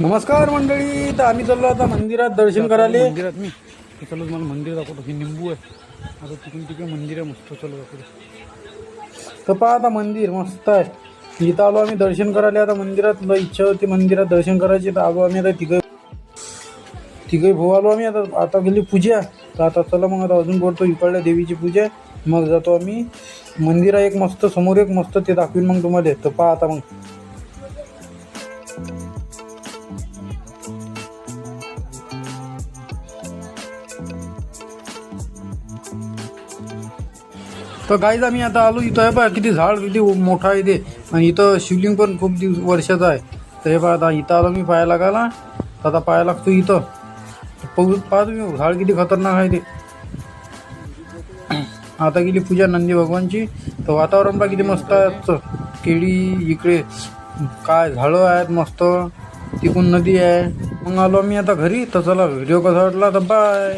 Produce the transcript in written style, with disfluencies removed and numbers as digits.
नमस्कार मंडळी. तर आम्ही चाललो आता मंदिरात दर्शन करायला. मंदिरात मी चलो, मला मंदिर दाखवतो. हे निंबू आहे. आता तिकडून तिकडे मंदिर आहे मस्त. चलो दाखवतो. तर पहा आता मंदिर मस्त आहे. इथं आलो आम्ही दर्शन करायला. आता मंदिरात इच्छा होती मंदिरात दर्शन करायची, तर आलो आम्ही. आता तिघे भाऊ आलो आम्ही. आता गेली पूजा. तर आता चला मग आता अजून करतो इकडल्या देवीची पूजा. मग जातो आम्ही मंदिरा एक मस्त समोर एक मस्त ते दाखवीन मग तुम्हाला. तर पहा आता मग. तर गाईज आम्ही आता आलो. इथं आहे पहा किती झाड किती मोठा आहे ते. आणि इथं शिवलिंग पण खूप वर्षाचं आहे. तर हे पहा आता इथं आलो मी पाया लागायला. आता पाया लागतो इथं. पहा तुम्ही झाड किती खतरनाक आहे ते. आता गेली पूजा नंदी भगवानची. तर वातावरण पहा किती मस्त आहे. केळी इकडे काय झाडं आहेत मस्त. तिकडून नदी आहे. मग आलो मी आता घरी. तर चला व्हिडिओ कसा वाटला तर बाय.